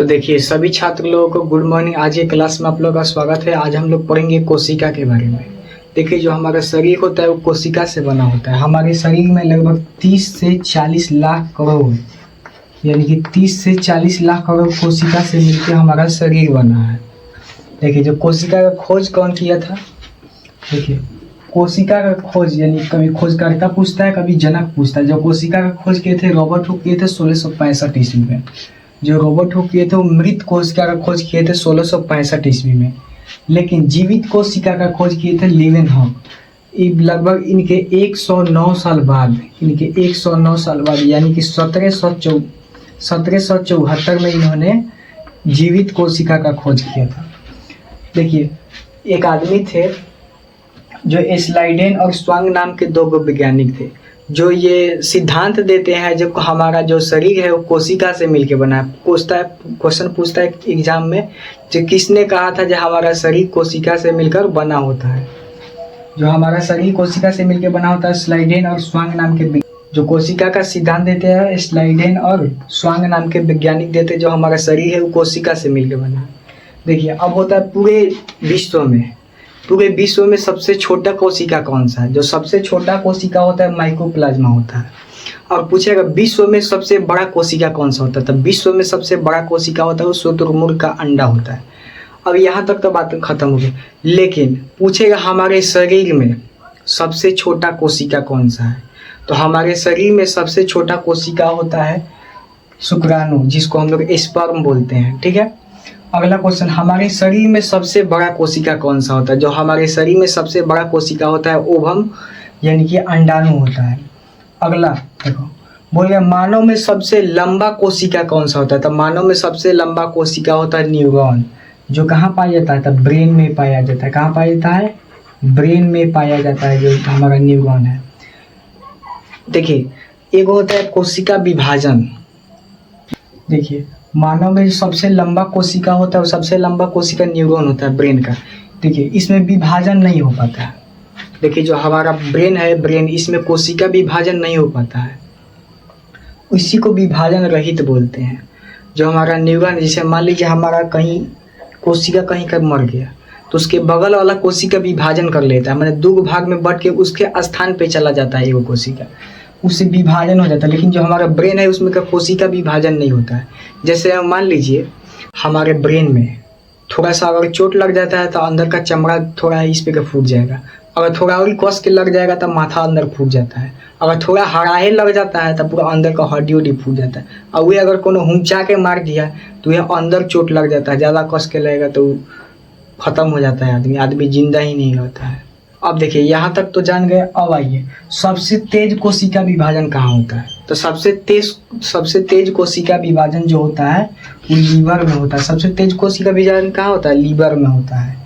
तो देखिए सभी छात्र लोगों को गुड मॉर्निंग। आज ये क्लास में आप लोगों का स्वागत है। आज हम लोग पढ़ेंगे कोशिका के बारे में। देखिए जो हमारा शरीर होता है वो कोशिका से बना होता है। हमारे शरीर में लगभग 30 से 40 लाख करोड़ यानी कि 30 से 40 लाख करोड़ कोशिका से मिलकर हमारा शरीर बना है। देखिए जो कोशिका का खोज कौन किया था, देखिए कोशिका का खोज यानी कभी खोजकर्ता पूछता है कभी जनक पूछता है। जो कोशिका का खोज किए थे रॉबर्ट हुक किए थे 1665 ईस्वी में। जो रॉबर्ट हुक किए थे वो मृत कोशिका का खोज किए थे 1665 ईस्वी में। लेकिन जीवित कोशिका का खोज किए थे लीवेनहॉक। लगभग इनके 109 साल बाद यानी कि 1774 में इन्होंने जीवित कोशिका का खोज किया था। देखिए एक आदमी थे जो स्लाइडेन और स्वांग नाम के दो वैज्ञानिक थे जो ये सिद्धांत देते हैं जब हमारा जो शरीर है वो कोशिका से मिलके बना है। क्वेश्चन पूछता है एग्जाम में जो किसने कहा था जो हमारा शरीर कोशिका से मिलकर बना होता है। जो हमारा शरीर कोशिका से मिलकर बना होता है स्लाइडेन और स्वांग नाम के जो कोशिका का सिद्धांत देते हैं स्लाइडेन और स्वांग नाम के वैज्ञानिक देते हैं। जो हमारा शरीर है वो कोशिका से मिलकर बना है। देखिए अब होता है पूरे विश्व में सबसे छोटा कोशिका कौन सा है। जो सबसे छोटा कोशिका होता है माइकोप्लाज्मा होता है। और पूछेगा विश्व में सबसे बड़ा कोशिका कौन सा होता है, तो विश्व में सबसे बड़ा कोशिका होता है वो शुतुरमुर्ग का अंडा होता है। अब यहाँ तक तो बात खत्म हो गई। लेकिन पूछेगा हमारे शरीर में सबसे छोटा कोशिका कौन सा है, तो हमारे शरीर में सबसे छोटा कोशिका होता है शुक्राणु, जिसको हम लोग स्पर्म बोलते हैं। ठीक है, अगला क्वेश्चन, हमारे शरीर में सबसे बड़ा कोशिका कौन सा होता है। जो हमारे शरीर में सबसे बड़ा कोशिका होता है ओवम यानी कि अंडाणु होता है। अगला देखो बोलिए मानव में सबसे लंबा कोशिका कौन सा होता है, तो मानव में सबसे लंबा कोशिका होता है न्यूरॉन। जो कहाँ पाया जाता है, तो ब्रेन में पाया जाता है। कहाँ पाया जाता है, ब्रेन में पाया जाता है जो हमारा न्यूरॉन है। देखिए एक होता है कोशिका विभाजन। देखिए मानव में सबसे लंबा कोशिका होता है, सबसे लंबा कोशिका न्यूरॉन होता है ब्रेन का। देखिए इसमें विभाजन नहीं हो पाता है। देखिए जो हमारा ब्रेन है ब्रेन, इसमें कोशिका विभाजन नहीं हो पाता है, इसी को विभाजन रहित बोलते हैं। जो हमारा न्यूरॉन, जैसे मान लीजिए हमारा कहीं कोशिका कहीं का मर गया तो उसके बगल वाला कोशिका विभाजन कर लेता है, मैंने दो भाग में बढ़ के उसके स्थान पे चला जाता है एगो कोशिका, उससे विभाजन हो जाता है। लेकिन जो हमारा ब्रेन है उसमें का कोशिका विभाजन नहीं होता है। जैसे मान लीजिए हमारे ब्रेन में थोड़ा सा अगर चोट लग जाता है तो अंदर का चमड़ा थोड़ा इस पे का फूट जाएगा। अगर थोड़ा और कस के लग जाएगा तो माथा अंदर फूट जाता है। अगर थोड़ा हराहे लग जाता है तो पूरा अंदर का हड्डी उड्डी फूट जाता है। और वही अगर कोनो हुंचा के मार दिया तो यह अंदर चोट लग जाता है, ज़्यादा कस के लगेगा तो ख़त्म हो जाता है, आदमी जिंदा ही नहीं रहता है। अब देखिए यहाँ तक तो जान गए। अब आइए सबसे तेज कोशिका विभाजन कहाँ होता है, तो सबसे तेज कोशिका विभाजन जो होता है वो लीवर में होता है। सबसे तेज कोशिका विभाजन कहाँ होता है, लीवर में होता है।